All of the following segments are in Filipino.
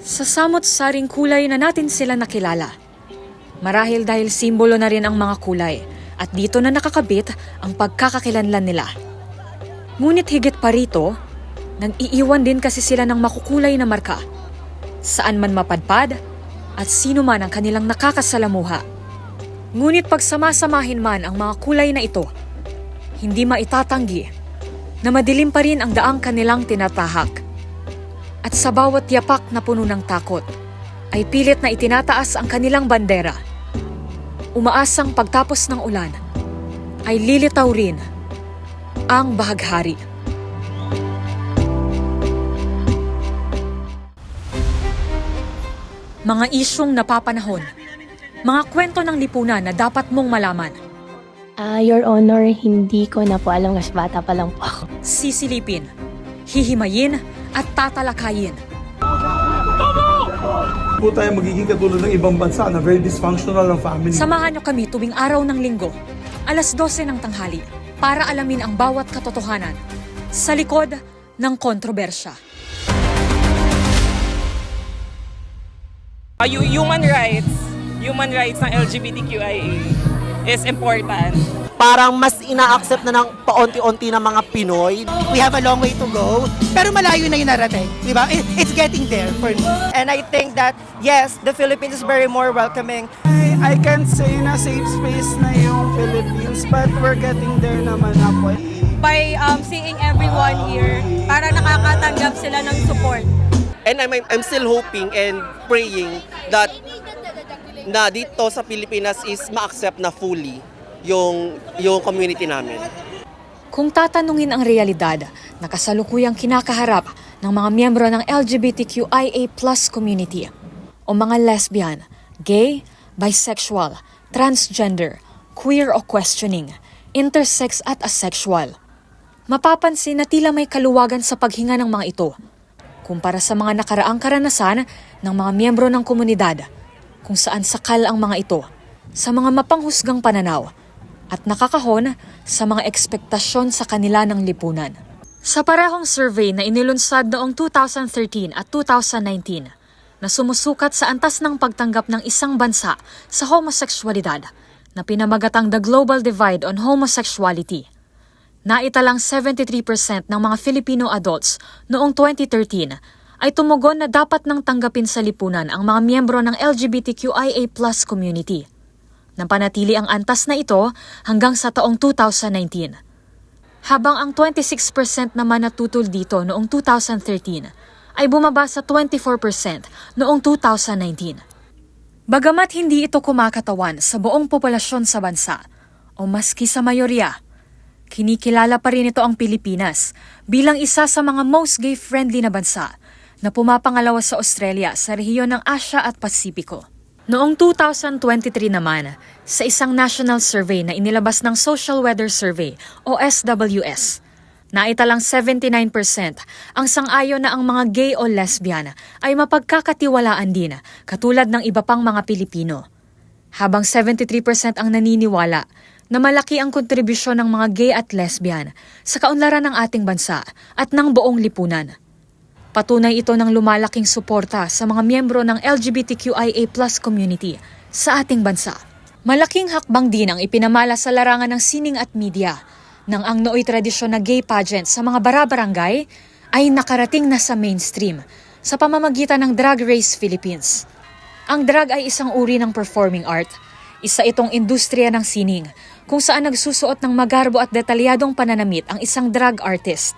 Sa samot-saring kulay na natin sila nakilala. Marahil dahil simbolo na rin ang mga kulay at dito na nakakabit ang pagkakakilanlan nila. Ngunit higit pa rito, nag-iiwan din kasi sila ng makukulay na marka. Saan man mapadpad at sino man ang kanilang nakakasalamuha. Ngunit pag samasamahin man ang mga kulay na ito, hindi maitatanggi na madilim pa rin ang daang kanilang tinatahak. At sa bawat yapak na puno ng takot, ay pilit na itinataas ang kanilang bandera. Umaasang pagtapos ng ulan, ay lilitaw rin ang bahaghari. Mga isyong napapanahon, mga kwento ng lipunan na dapat mong malaman. Your Honor, hindi ko na po alam kasi bata pa lang po ako. Sisilipin, hihimayin at tatalakayin. Po tayo magiging katulad ng ibang bansa na very dysfunctional ang family. Samahan niyo kami tuwing araw ng linggo, alas 12 ng tanghali, para alamin ang bawat katotohanan sa likod ng kontrobersya. Human rights ng LGBTQIA is important. Parang mas ina-accept na ng paunti-unti ng mga Pinoy. We have a long way to go, pero malayo na yung narating, di ba? It's getting there for me. And I think that, yes, the Philippines is very more welcoming. I can't say na safe space na yung Philippines, but we're getting there naman na po. By seeing everyone here, para nakakatanggap sila ng support. And I'm still hoping and praying that na dito sa Pilipinas is ma-accept na fully yung community namin. Kung tatanungin ang realidad na kasalukuyang kinakaharap ng mga miyembro ng LGBTQIA+ community o mga lesbian, gay, bisexual, transgender, queer o questioning, intersex at asexual, mapapansin na tila may kaluwagan sa paghinga ng mga ito kumpara sa mga nakaraang karanasan ng mga miyembro ng komunidad kung saan sakal ang mga ito sa mga mapanghusgang pananaw at nakakahon sa mga ekspektasyon sa kanila ng lipunan. Sa parehong survey na inilunsad noong 2013 at 2019 na sumusukat sa antas ng pagtanggap ng isang bansa sa homosexualidad na pinamagatang The Global Divide on Homosexuality, naitalang 73% ng mga Filipino adults noong 2013 ay tumugon na dapat nang tanggapin sa lipunan ang mga miyembro ng LGBTQIA+ community. Napanatili ang antas na ito hanggang sa taong 2019. Habang ang 26% naman natutol dito noong 2013 ay bumaba sa 24% noong 2019. Bagamat hindi ito kumakatawan sa buong populasyon sa bansa o maski sa mayorya, kinikilala pa rin ito ang Pilipinas bilang isa sa mga most gay-friendly na bansa na pumapangalawa sa Australia sa rehiyon ng Asya at Pasipiko. Noong 2023 naman, sa isang national survey na inilabas ng Social Weather Survey o SWS, naitalang 79% ang sang-ayon na ang mga gay o lesbian ay mapagkakatiwalaan din katulad ng iba pang mga Pilipino. Habang 73% ang naniniwala na malaki ang kontribusyon ng mga gay at lesbian sa kaunlaran ng ating bansa at ng buong lipunan. Patunay ito ng lumalaking suporta sa mga miyembro ng LGBTQIA+ community sa ating bansa. Malaking hakbang din ang ipinamala sa larangan ng sining at media nang ang nooy tradisyon na gay pageant sa mga barabarangay ay nakarating na sa mainstream sa pamamagitan ng Drag Race Philippines. Ang drag ay isang uri ng performing art. Isa itong industriya ng sining kung saan nagsusuot ng magarbo at detalyadong pananamit ang isang drag artist.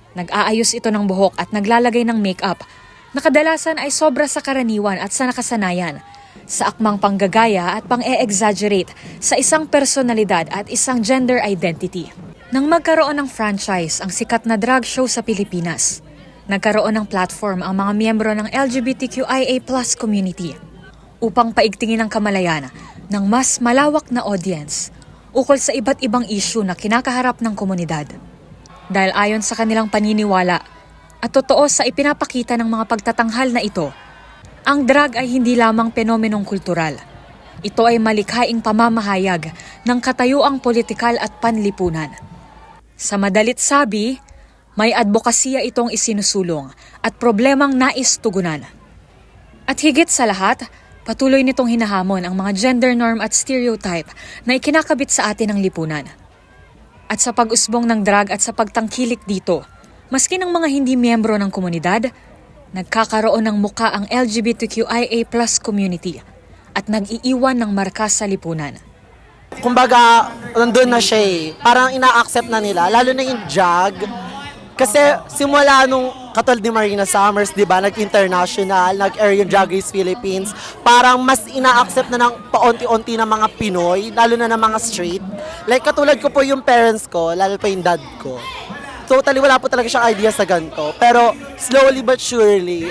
Nag-aayos ito ng buhok at naglalagay ng makeup na kadalasan ay sobra sa karaniwan at sa nakasanayan, sa akmang panggagaya at pang-e-exaggerate sa isang personalidad at isang gender identity. Nang magkaroon ng franchise ang sikat na drag show sa Pilipinas, nagkaroon ng platform ang mga miyembro ng LGBTQIA+ community upang paigtingin ang kamalayan ng mas malawak na audience ukol sa iba't ibang issue na kinakaharap ng komunidad. Dahil ayon sa kanilang paniniwala at totoo sa ipinapakita ng mga pagtatanghal na ito, ang drag ay hindi lamang penomenong kultural. Ito ay malikhaing pamamahayag ng katayuang politikal at panlipunan. Sa madalit sabi, may advokasya itong isinusulong at problemang nais tugunan. At higit sa lahat, patuloy nitong hinahamon ang mga gender norm at stereotype na ikinakabit sa atin ng lipunan. At sa pag-usbong ng drag at sa pagtangkilik dito, maski ng mga hindi miyembro ng komunidad, nagkakaroon ng muka ang LGBTQIA+ community at nag-iiwan ng marka sa lipunan. Kumbaga, nandun na siya eh. Parang ina-accept na nila, lalo na yung drag. Kasi simula nung katulad ni Marina Summers, di ba, nag-international, nag-air yung Drag Race Philippines, parang mas ina-accept na ng paunti-unti ng mga Pinoy, lalo na ng mga straight. Like katulad ko po yung parents ko, lalo pa yung dad ko. Totally wala po talaga siyang idea sa ganito. Pero slowly but surely,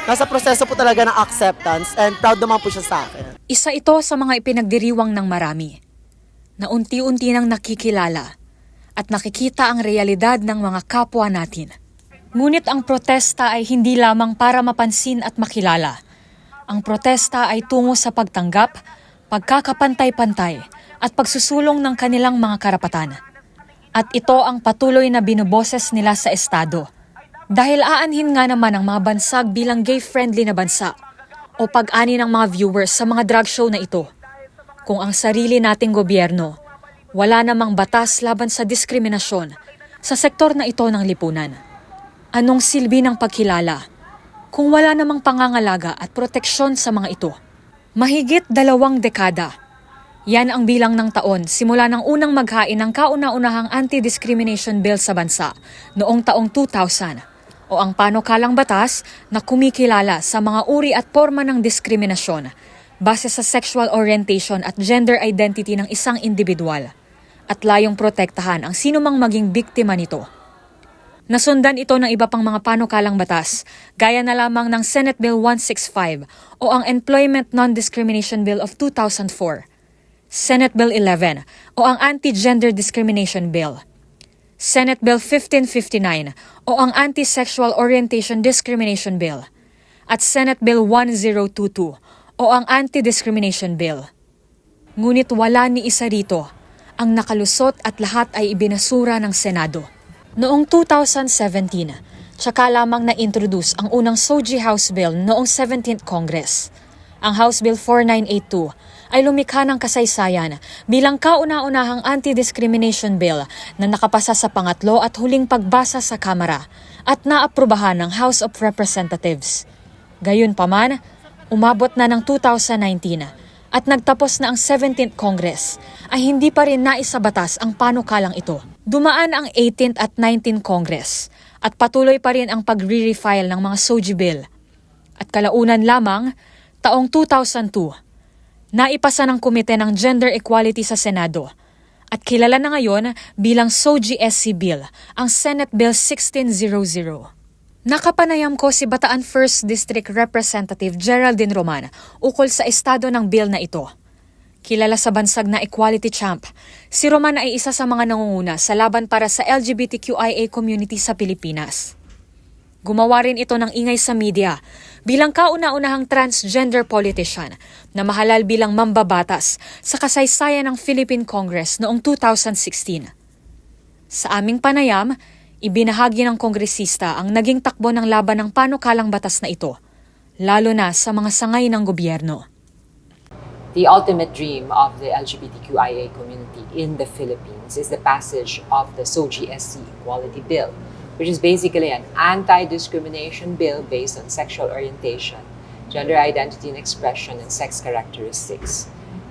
nasa proseso po talaga ng acceptance and proud naman po siya sa akin. Isa ito sa mga ipinagdiriwang ng marami, na unti-unti nang nakikilala at nakikita ang realidad ng mga kapwa natin. Ngunit ang protesta ay hindi lamang para mapansin at makilala. Ang protesta ay tungo sa pagtanggap, pagkakapantay-pantay at pagsusulong ng kanilang mga karapatan. At ito ang patuloy na binuboses nila sa Estado. Dahil aanhin nga naman ang mga bansag bilang gay-friendly na bansa o pag-ani ng mga viewers sa mga drag show na ito. Kung ang sarili nating gobyerno wala namang batas laban sa diskriminasyon sa sektor na ito ng lipunan. Anong silbi ng pagkilala kung wala namang pangangalaga at proteksyon sa mga ito? Mahigit 2 dekada. Yan ang bilang ng taon simula ng unang maghain ng kauna-unahang anti-discrimination bill sa bansa noong taong 2000 o ang panukalang batas na kumikilala sa mga uri at forma ng diskriminasyon base sa sexual orientation at gender identity ng isang individual at layong protektahan ang sinumang maging biktima nito. Nasundan ito ng iba pang mga panukalang batas, gaya na lamang ng Senate Bill 165 o ang Employment Non-Discrimination Bill of 2004, Senate Bill 11 o ang Anti-Gender Discrimination Bill, Senate Bill 1559 o ang Anti-Sexual Orientation Discrimination Bill, at Senate Bill 1022 o ang Anti-Discrimination Bill. Ngunit wala ni isa rito ang nakalusot at lahat ay ibinasura ng Senado. Noong 2017, tsaka lamang na-introduce ang unang SOGI House Bill noong 17th Congress. Ang House Bill 4982 ay lumikha ng kasaysayan bilang kauna-unahang anti-discrimination bill na nakapasa sa pangatlo at huling pagbasa sa Kamara at naaprubahan ng House of Representatives. Gayunpaman, umabot na ng 2019 at nagtapos na ang 17th Congress, ay hindi pa rin naisabatas ang panukalang ito. Dumaan ang 18th at 19th Congress at patuloy pa rin ang pagre-refile ng mga SOGI bill. At kalaunan lamang, taong 2002, naipasa ng Komite ng Gender Equality sa Senado at kilala na ngayon bilang SOGI SC Bill, ang Senate Bill 1600. Nakapanayam ko si Bataan 1st District Representative Geraldine Roman ukol sa estado ng bill na ito. Kilala sa bansag na equality champ, si Roman ay isa sa mga nangunguna sa laban para sa LGBTQIA community sa Pilipinas. Gumawa rin ito ng ingay sa media bilang kauna-unahang transgender politician na mahalal bilang mambabatas sa kasaysayan ng Philippine Congress noong 2016. Sa aming panayam, ibinahagi ng kongresista ang naging takbo ng laban ng panukalang batas na ito, lalo na sa mga sangay ng gobyerno. The ultimate dream of the LGBTQIA community in the Philippines is the passage of the SOGI SC Equality Bill, which is basically an anti-discrimination bill based on sexual orientation, gender identity and expression, and sex characteristics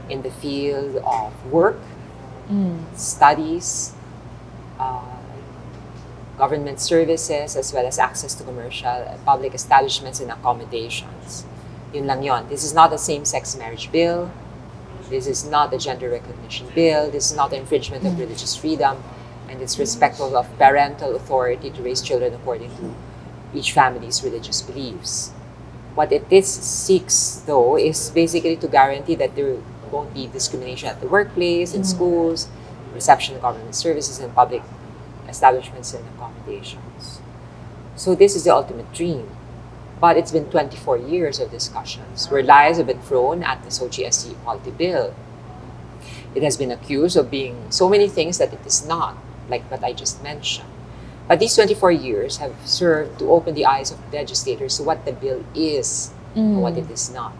in the field of work, studies, government services, as well as access to commercial and public establishments and accommodations. Yun lang yun. This is not a same-sex marriage bill. This is not a gender recognition bill. This is not an infringement of religious freedom. And it's respectful of parental authority to raise children according to each family's religious beliefs. What it seeks, though, is basically to guarantee that there won't be discrimination at the workplace, in schools, reception of government services, and public establishments and accommodations. So this is the ultimate dream. But it's been 24 years of discussions where lies have been thrown at the SOGI SC Equality Bill. It has been accused of being so many things that it is not, like what I just mentioned. But these 24 years have served to open the eyes of legislators to what the bill is and what it is not.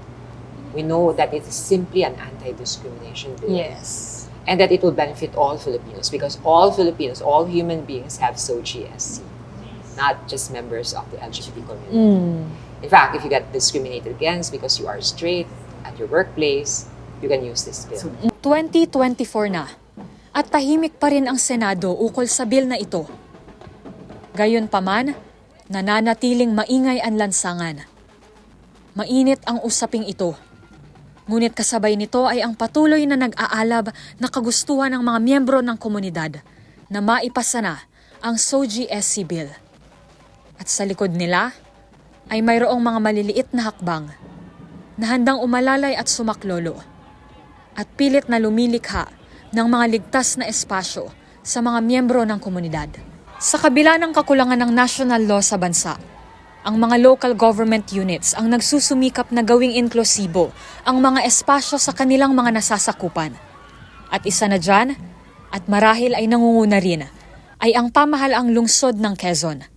We know that it is simply an anti-discrimination bill. Yes. And that it will benefit all Filipinos because all Filipinos, all human beings have SOGSC, not just members of the LGBT community. In fact, if you get discriminated against because you are straight at your workplace, you can use this bill. 2024 na at tahimik pa rin ang Senado ukol sa bill na ito. Gayunpaman, nananatiling maingay ang lansangan. Mainit ang usaping ito. Ngunit kasabay nito ay ang patuloy na nag-aalab na kagustuhan ng mga miyembro ng komunidad na maipasa na ang SOGSC bill. At sa likod nila ay mayroong mga maliliit na hakbang na handang umalalay at sumaklolo at pilit na lumilikha ng mga ligtas na espasyo sa mga miyembro ng komunidad. Sa kabila ng kakulangan ng national law sa bansa, ang mga local government units ang nagsusumikap na gawing inklusibo ang mga espasyo sa kanilang mga nasasakupan. At isa na dyan, at marahil ay nangunguna rin, ay ang pamahalaang lungsod ng Quezon.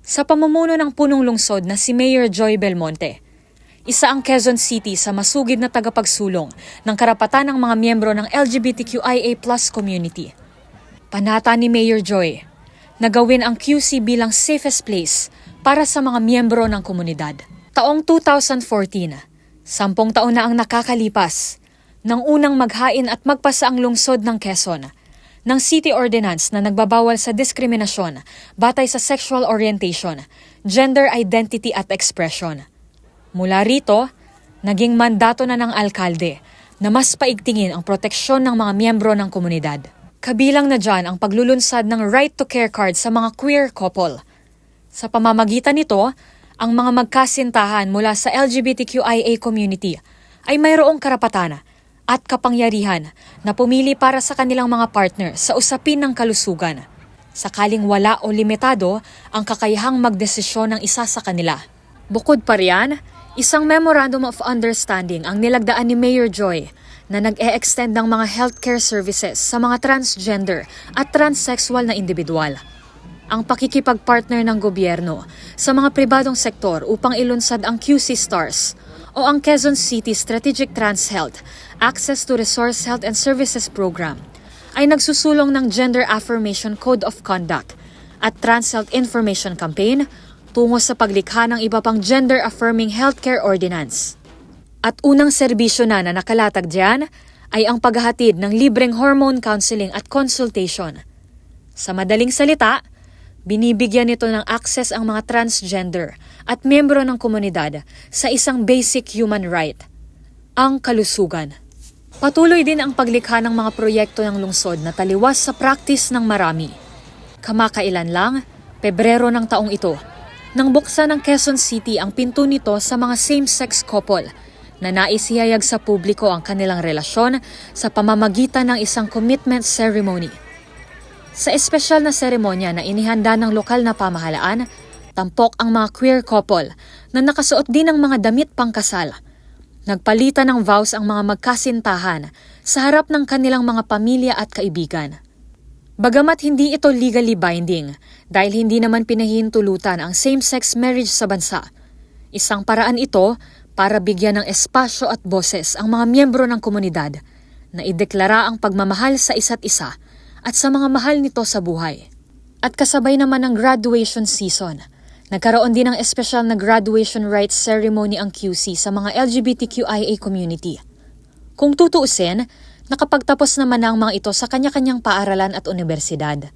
Sa pamumuno ng punong lungsod na si Mayor Joy Belmonte, isa ang Quezon City sa masugid na tagapagsulong ng karapatan ng mga miyembro ng LGBTQIA+ community. Panata ni Mayor Joy na gawin ang QC bilang safest place para sa mga miyembro ng komunidad. Taong 2014, 10 taon na ang nakakalipas, nang unang maghain at magpasa ang lungsod ng Quezon ng City Ordinance na nagbabawal sa diskriminasyon batay sa sexual orientation, gender identity at expression. Mula rito, naging mandato na ng alkalde na mas paigtingin ang proteksyon ng mga miyembro ng komunidad. Kabilang na dyan ang paglulunsad ng right to care card sa mga queer couple. Sa pamamagitan nito, ang mga magkasintahan mula sa LGBTQIA community ay mayroong karapatan at kapangyarihan na pumili para sa kanilang mga partner sa usapin ng kalusugan, sakaling wala o limitado ang kakayahang magdesisyon ng isa sa kanila. Bukod pa riyan, isang Memorandum of Understanding ang nilagdaan ni Mayor Joy na nag-e-extend ng mga healthcare services sa mga transgender at transsexual na individual. Ang pakikipagpartner ng gobyerno sa mga pribadong sektor upang ilunsad ang QC STARS o ang Quezon City Strategic TransHealth Access to Resource Health and Services Program ay nagsusulong ng Gender Affirmation Code of Conduct at TransHealth Information Campaign tungo sa paglikha ng iba pang gender-affirming healthcare ordinance. At unang serbisyo na nakalatag diyan ay ang paghahatid ng libreng hormone counseling at consultation. Sa madaling salita, binibigyan nito ng access ang mga transgender at miyembro ng komunidad sa isang basic human right, ang kalusugan. Patuloy din ang paglikha ng mga proyekto ng lungsod na taliwas sa practice ng marami. Kamakailan lang, Pebrero ng taong ito, nang buksan ng Quezon City ang pinto nito sa mga same-sex couple na naisihayag sa publiko ang kanilang relasyon sa pamamagitan ng isang commitment ceremony. Sa espesyal na seremonya na inihanda ng lokal na pamahalaan, tampok ang mga queer couple na nakasuot din ng mga damit pangkasal. Nagpalitan ng vows ang mga magkasintahan sa harap ng kanilang mga pamilya at kaibigan. Bagamat hindi ito legally binding dahil hindi naman pinahihintulutan ang same-sex marriage sa bansa, isang paraan ito para bigyan ng espasyo at boses ang mga miyembro ng komunidad na ideklara ang pagmamahal sa isa't isa at sa mga mahal nito sa buhay. At kasabay naman ng graduation season, nagkaroon din ng espesyal na graduation rites ceremony ang QC sa mga LGBTQIA community. Kung tutuusin, nakapagtapos naman na ang mga ito sa kanya-kanyang paaralan at universidad.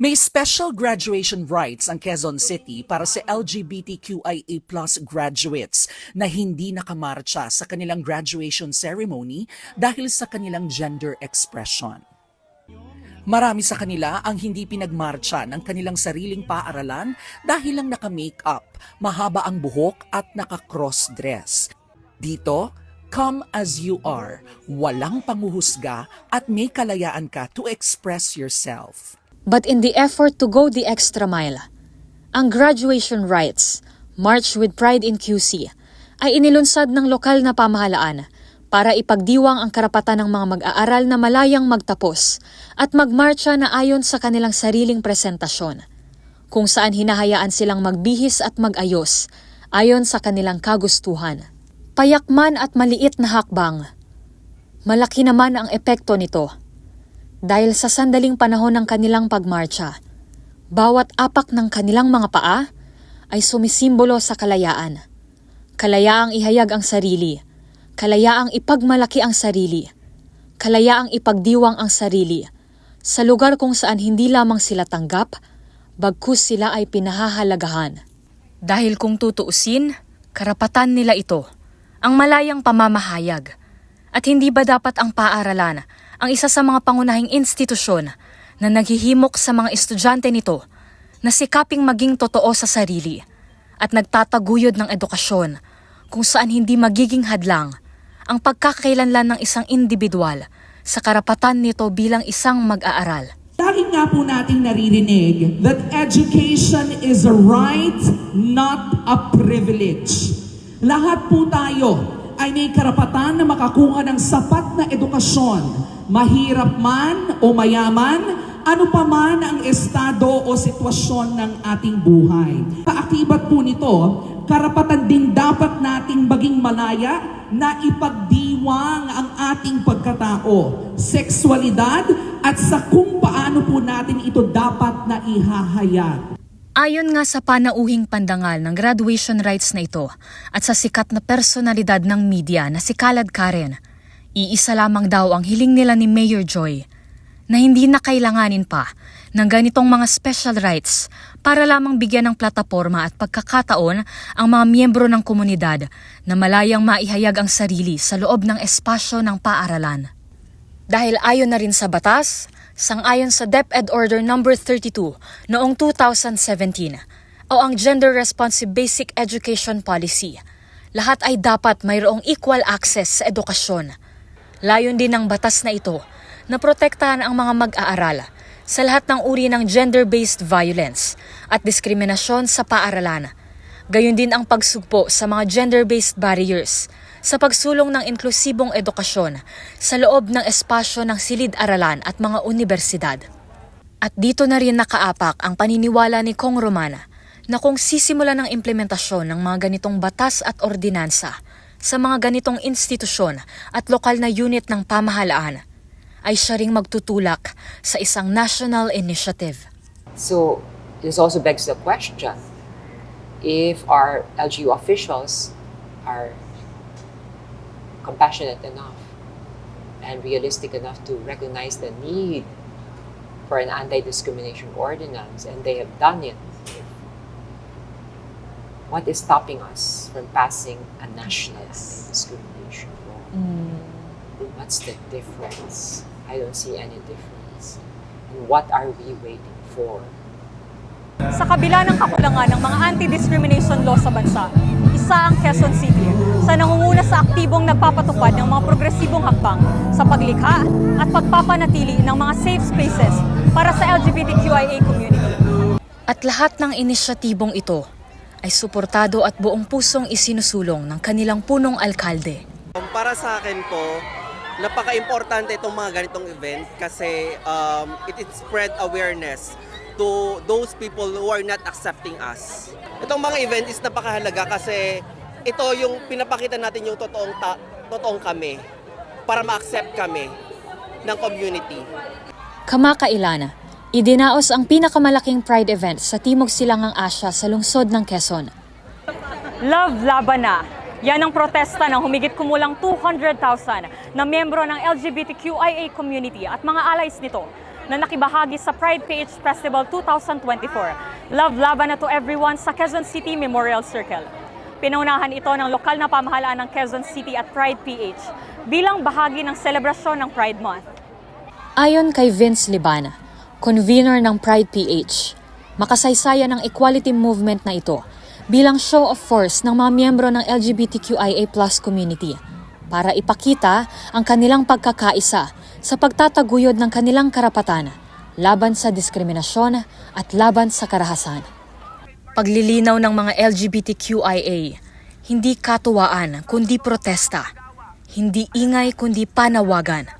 May special graduation rites ang Quezon City para sa LGBTQIA+ graduates na hindi nakamarcha sa kanilang graduation ceremony dahil sa kanilang gender expression. Marami sa kanila ang hindi pinagmarcha ng kanilang sariling paaralan dahil lang naka-makeup, mahaba ang buhok at naka-cross-dress. Dito, come as you are, walang panguhusga at may kalayaan ka to express yourself. But in the effort to go the extra mile, ang graduation rites, March with Pride in QC, ay inilunsad ng lokal na pamahalaan para ipagdiwang ang karapatan ng mga mag-aaral na malayang magtapos at magmarcha na ayon sa kanilang sariling presentasyon, kung saan hinahayaan silang magbihis at mag-ayos ayon sa kanilang kagustuhan. Payak man at maliit na hakbang, malaki naman ang epekto nito. Dahil sa sandaling panahon ng kanilang pagmarcha, bawat apak ng kanilang mga paa ay sumisimbolo sa kalayaan. Kalayaang ihayag ang sarili, kalayaang ipagmalaki ang sarili, kalayaang ipagdiwang ang sarili sa lugar kung saan hindi lamang sila tanggap, bagkus sila ay pinahahalagahan. Dahil kung tutuusin, karapatan nila ito, ang malayang pamamahayag. At hindi ba dapat ang paaralan ang isa sa mga pangunahing institusyon na naghihimok sa mga estudyante nito na sikaping maging totoo sa sarili at nagtataguyod ng edukasyon kung saan hindi magiging hadlang ang pagkakailanlan ng isang individual sa karapatan nito bilang isang mag-aaral. Lagi nga po nating naririnig that education is a right, not a privilege. Lahat po tayo ay may karapatan na makakuha ng sapat na edukasyon. Mahirap man o mayaman, ano pa man ang estado o sitwasyon ng ating buhay. Kaakibat po nito, karapatan din dapat nating maging malaya na ipagdiwang ang ating pagkatao, sexualidad at sa kung paano po natin ito dapat na ihahayag. Ayon nga sa panauhing pandangal ng graduation rights na ito at sa sikat na personalidad ng media na si Khaled Karen, iisa lamang daw ang hiling nila ni Mayor Joy na hindi na kailanganin pa ng ganitong mga special rights para lamang bigyan ng plataporma at pagkakataon ang mga miyembro ng komunidad na malayang maihayag ang sarili sa loob ng espasyo ng paaralan. Dahil ayon na rin sa batas, sang-ayon sa DepEd Order No. 32 noong 2017 o ang Gender Responsive Basic Education Policy, lahat ay dapat mayroong equal access sa edukasyon. Layon din ng batas na ito na protektahan ang mga mag-aaral sa lahat ng uri ng gender-based violence at diskriminasyon sa paaralan. Gayon din ang pagsugpo sa mga gender-based barriers sa pagsulong ng inklusibong edukasyon sa loob ng espasyo ng silid-aralan at mga unibersidad. At dito na rin nakaapak ang paniniwala ni Kong Romana na kung sisimulan ng implementasyon ng mga ganitong batas at ordinansa sa mga ganitong institusyon at lokal na unit ng pamahalaan, ay siya ring magtutulak sa isang national initiative. So, this also begs the question, if our LGU officials are compassionate enough and realistic enough to recognize the need for an anti-discrimination ordinance, and they have done it, what is stopping us from passing a national anti-discrimination law? What's the difference? I don't see any difference. And what are we waiting for? Sa kabila ng kakulangan ng mga anti-discrimination law sa bansa, isa ang Quezon City sa nangunguna sa aktibong nagpapatupad ng mga progresibong hakbang sa paglikha at pagpapanatili ng mga safe spaces para sa LGBTQIA community. At lahat ng inisyatibong ito ay suportado at buong pusong isinusulong ng kanilang punong alkalde. Para sa akin po, napaka-importante itong mga ganitong event kasi it spread awareness to those people who are not accepting us. Itong mga event is napakahalaga kasi ito yung pinapakita natin yung totoong kami para ma-accept kami ng community. Kamakailan, idinaos ang pinakamalaking pride event sa Timog Silangang Asya sa lungsod ng Quezon. Love Laban Na! Yan ang protesta ng humigit kumulang 200,000 na miyembro ng LGBTQIA community at mga allies nito na nakibahagi sa Pride PH Festival 2024. Love Laban Na to everyone sa Quezon City Memorial Circle. Pinaunahan ito ng lokal na pamahalaan ng Quezon City at Pride PH bilang bahagi ng selebrasyon ng Pride Month. Ayon kay Vince Liban, convener ng Pride PH, makasaysayan ng equality movement na ito bilang show of force ng mga miyembro ng LGBTQIA+ community para ipakita ang kanilang pagkakaisa sa pagtataguyod ng kanilang karapatan laban sa diskriminasyon at laban sa karahasan. Paglilinaw ng mga LGBTQIA, hindi katuwaan kundi protesta, hindi ingay kundi panawagan.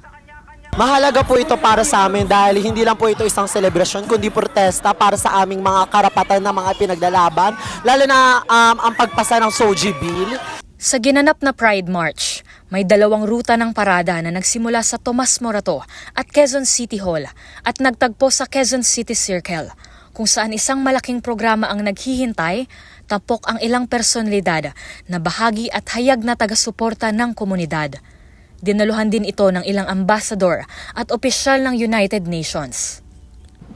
Mahalaga po ito para sa amin dahil hindi lang po ito isang selebrasyon kundi protesta para sa aming mga karapatan na mga pinaglalaban, lalo na ang pagpasa ng SOGI Bill. Sa ginanap na Pride March, may 2 ruta ng parada na nagsimula sa Tomas Morato at Quezon City Hall at nagtagpo sa Quezon City Circle, kung saan isang malaking programa ang naghihintay, tapok ang ilang personalidad na bahagi at hayag na taga-suporta ng komunidad. Dinaluhan din ito ng ilang ambassador at opisyal ng United Nations.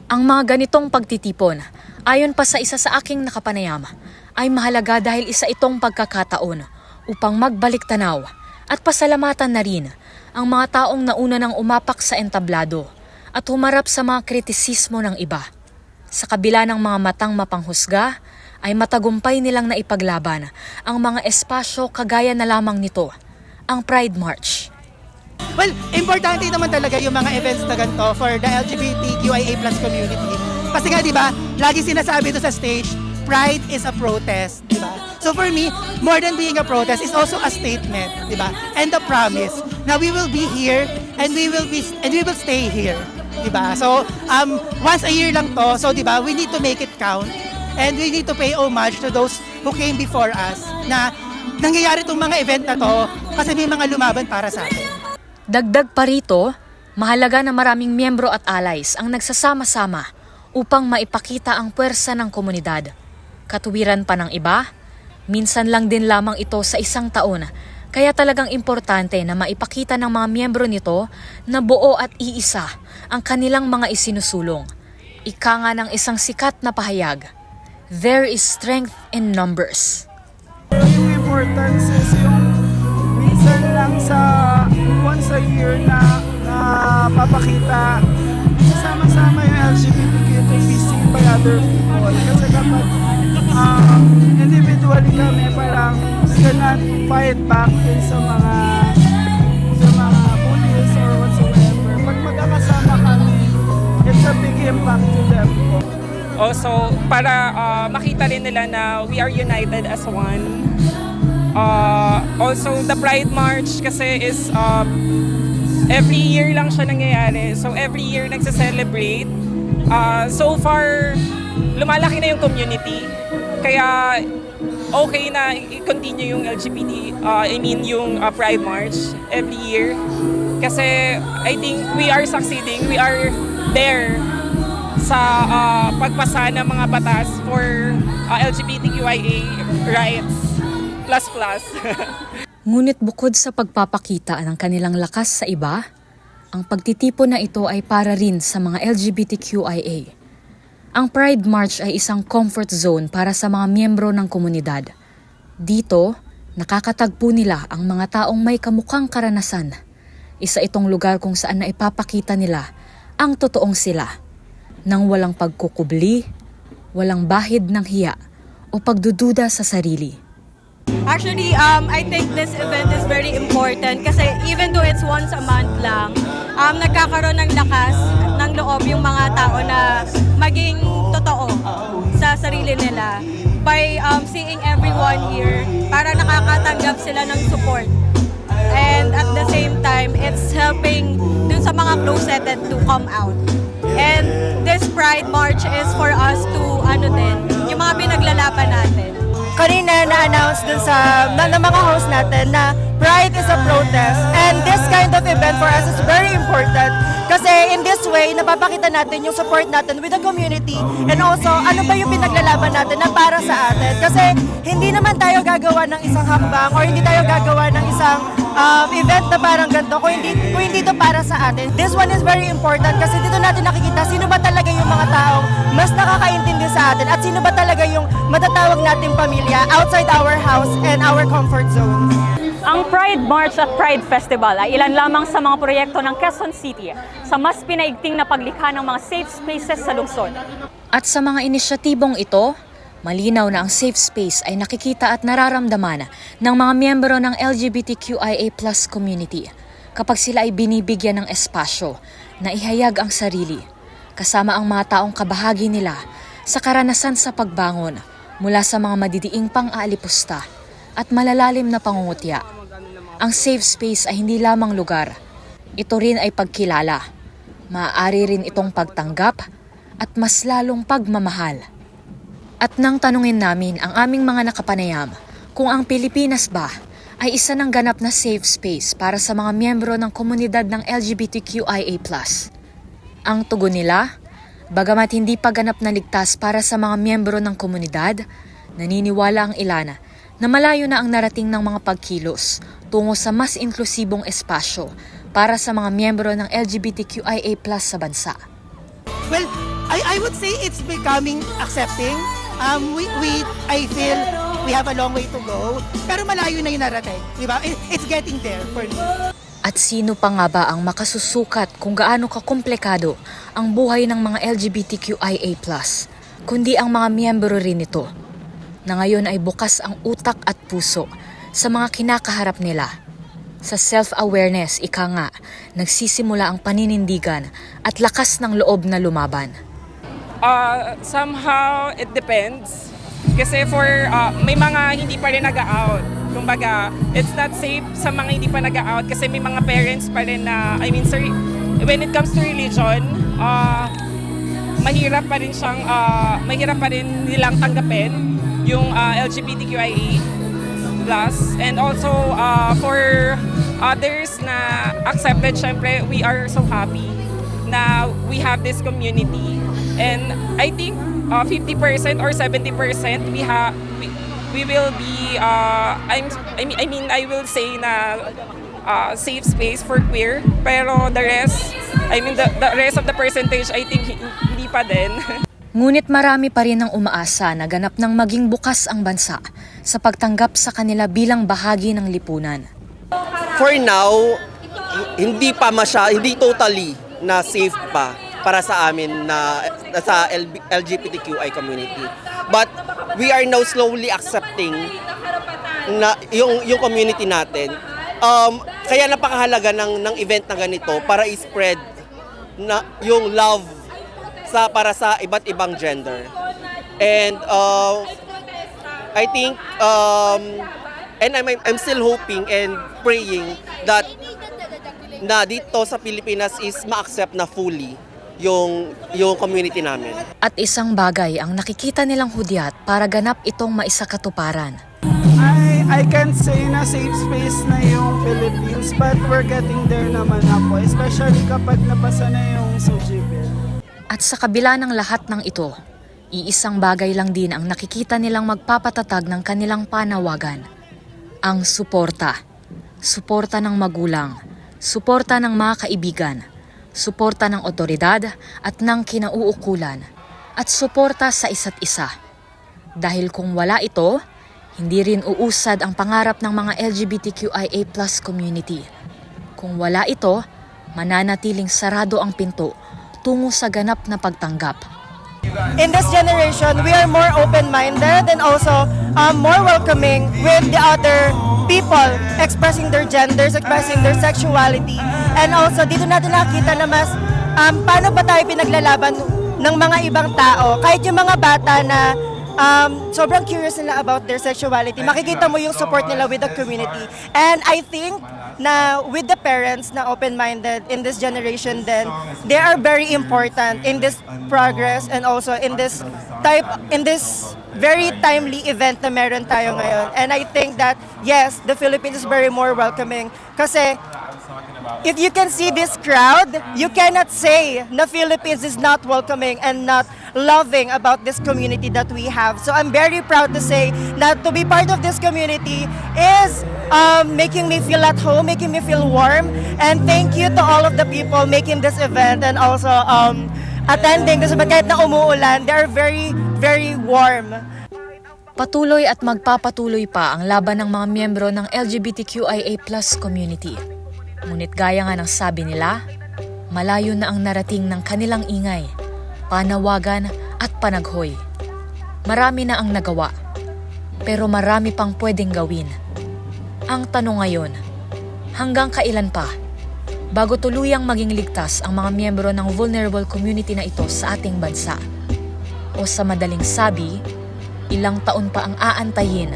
Ang mga ganitong pagtitipon, ayon pa sa isa sa aking nakapanayam, ay mahalaga dahil isa itong pagkakataon upang magbalik tanaw at pasalamatan na rin ang mga taong nauna nang umapak sa entablado at humarap sa mga kritisismo ng iba. Sa kabila ng mga matang mapanghusga, ay matagumpay nilang naipaglaban ang mga espasyo kagaya na lamang nito, ang Pride March. Well, importante naman talaga yung mga events na ganito for the LGBTQIA+ community. Kasi nga, di ba, lagi sinasabi ito sa stage, Pride is a protest, di ba? So for me, more than being a protest, is also a statement, di ba? And a promise na we will be here and we will stay here, di ba? So once a year lang to, so di ba, we need to make it count and we need to pay homage to those who came before us na nangyayari itong mga event na to kasi may mga lumaban para sa atin. Dagdag pa rito, mahalaga na maraming miyembro at allies ang nagsasama-sama upang maipakita ang puwersa ng komunidad. Katuwiran pa ng iba, minsan lang din lamang ito sa isang taon, kaya talagang importante na maipakita ng mga miyembro nito na buo at iisa ang kanilang mga isinusulong. Ika nga ng isang sikat na pahayag, there is strength in numbers. Yung importance is yung minsan lang sa once a year na papakita sama-sama yung LGBTQ to be seen by other people. Kasi kapag individually kami parang we cannot fight back din sa mga bullies or whatsoever. Pag magkakasama kami, it's a big impact to them. Also, para makita rin nila na we are united as one. Also, the Pride March kasi is every year lang siya nangyayari. So, every year nagsa-celebrate. So far, lumalaki na yung community. Kaya, okay na i-continue yung yung Pride March every year. Kasi, I think we are succeeding. We are there sa pagpasa ng mga batas for LGBTQIA rights. Plus. Ngunit bukod sa pagpapakita ng kanilang lakas sa iba, ang pagtitipon na ito ay para rin sa mga LGBTQIA. Ang Pride March ay isang comfort zone para sa mga miyembro ng komunidad. Dito, nakakatagpo nila ang mga taong may kamukhang karanasan. Isa itong lugar kung saan naipapakita nila ang totoong sila, nang walang pagkukubli, walang bahid ng hiya o pagdududa sa sarili. Actually, I think this event is very important kasi even though it's once a month lang, nagkakaroon ng lakas ng loob yung mga tao na maging totoo sa sarili nila by seeing everyone here para nakakatanggap sila ng support. And at the same time, it's helping dun sa mga closeted to come out. And this Pride March is for us to, yung mga pinaglalaban natin. Kanina na-announce dun sa ng mga host natin na Pride is a protest. And this kind of event for us is very important kasi in this way, napapakita natin yung support natin with the community and also ano ba yung pinaglalaban natin na para sa atin. Kasi hindi naman tayo gagawa ng isang hakbang or hindi tayo gagawa ng isang event na parang ganito kung hindi ito para sa atin. This one is very important kasi dito natin nakikita sino ba talaga yung mga taong mas nakakaintindi sa atin at sino ba talaga yung matatawag nating pamilya outside our house and our comfort zones. Ang Pride March at Pride Festival ay ilan lamang sa mga proyekto ng Quezon City sa mas pinaigting na paglikha ng mga safe spaces sa lungsod. At sa mga inisyatibong ito, malinaw na ang safe space ay nakikita at nararamdaman ng mga miyembro ng LGBTQIA+ community kapag sila ay binibigyan ng espasyo na ihayag ang sarili, kasama ang mga taong kabahagi nila sa karanasan sa pagbangon mula sa mga madidiing pang-aalipusta at malalalim na pangungutya. Ang safe space ay hindi lamang lugar. Ito rin ay pagkilala. Maaari rin itong pagtanggap at mas lalong pagmamahal. At nang tanungin namin ang aming mga nakapanayam kung ang Pilipinas ba ay isa ng ganap na safe space para sa mga miyembro ng komunidad ng LGBTQIA+. Ang tugon nila, bagamat hindi pa ganap na ligtas para sa mga miyembro ng komunidad, naniniwala ang ilan na malayo na ang narating ng mga pagkilos tungo sa mas inklusibong espasyo para sa mga miyembro ng LGBTQIA+ sa bansa. Well, I would say it's becoming accepting. I feel we have a long way to go, pero malayo na yung narating, di ba? It's getting there for me. At sino pa nga ba ang makasusukat kung gaano kakomplikado ang buhay ng mga LGBTQIA+, kundi ang mga miyembro rin nito, na ngayon ay bukas ang utak at puso sa mga kinakaharap nila. Sa self-awareness, ika nga, nagsisimula ang paninindigan at lakas ng loob na lumaban. Somehow, it depends. Kasi may mga hindi pa rin nag-out. Kumbaga, it's not safe sa mga hindi pa nag-out kasi may mga parents pa rin na, when it comes to religion, mahirap pa rin nilang tanggapin yung LGBTQIA+. And also, for others na accepted, syempre, we are so happy na we have this community. And I think 50% or 70% we will be I will say na safe space for queer, pero the rest of the percentage I think hindi pa din. Ngunit marami pa rin ang umaasa na ganap ng maging bukas ang bansa sa pagtanggap sa kanila bilang bahagi ng lipunan. For now, hindi totally na safe pa para sa amin na sa LGBTQI community. But we are now slowly accepting na yung community natin. Kaya napakahalaga ng event na ganito para i-spread na yung love para sa iba't ibang gender. And I think and I'm still hoping and praying that na dito sa Pilipinas is ma-accept na fully yung community namin. At isang bagay ang nakikita nilang hudyat para ganap itong maisakatuparan. I can't say na safe space na yung Philippines, but we're getting there naman ako, especially kapag napasa na yung SOGI bill. At sa kabila ng lahat ng ito, iisang bagay lang din ang nakikita nilang magpapatatag ng kanilang panawagan. Ang suporta. Suporta ng magulang, suporta ng mga kaibigan, suporta ng otoridad at ng kinauukulan, at suporta sa isa't isa. Dahil kung wala ito, hindi rin uusad ang pangarap ng mga LGBTQIA+ community. Kung wala ito, mananatiling sarado ang pinto tungo sa ganap na pagtanggap. In this generation, we are more open-minded and also more welcoming with the other people expressing their genders, expressing their sexuality. And also, dito natin nakita na mas paano ba tayo pinaglalaban ng mga ibang tao. Kahit yung mga bata na sobrang curious nila about their sexuality, makikita mo yung support nila with the community. And I think na with the parents na open-minded in this generation then, they are very important in this progress and also in this very timely event na meron tayo ngayon. And I think that, yes, the Philippines is very more welcoming. Kasi, if you can see this crowd, you cannot say na Philippines is not welcoming and not loving about this community that we have. So I'm very proud to say that to be part of this community is making me feel at home, making me feel warm. And thank you to all of the people making this event and also attending this event. Kahit na umuulan, they are very, very warm. Patuloy at magpapatuloy pa ang laban ng mga miyembro ng LGBTQIA+ community. Ngunit gaya nga ng sabi nila, malayo na ang narating ng kanilang ingay, panawagan at panaghoy. Marami na ang nagawa, pero marami pang pwedeng gawin. Ang tanong ngayon, hanggang kailan pa, bago tuluyang maging ligtas ang mga miyembro ng vulnerable community na ito sa ating bansa? O sa madaling sabi, ilang taon pa ang aantayin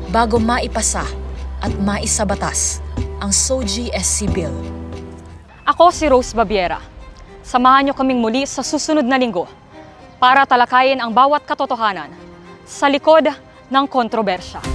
bago maipasa at maisabatas ang SOGI SC Bill. Ako si Rose Babiera. Samahan niyo kaming muli sa susunod na linggo para talakayin ang bawat katotohanan sa likod ng kontrobersya.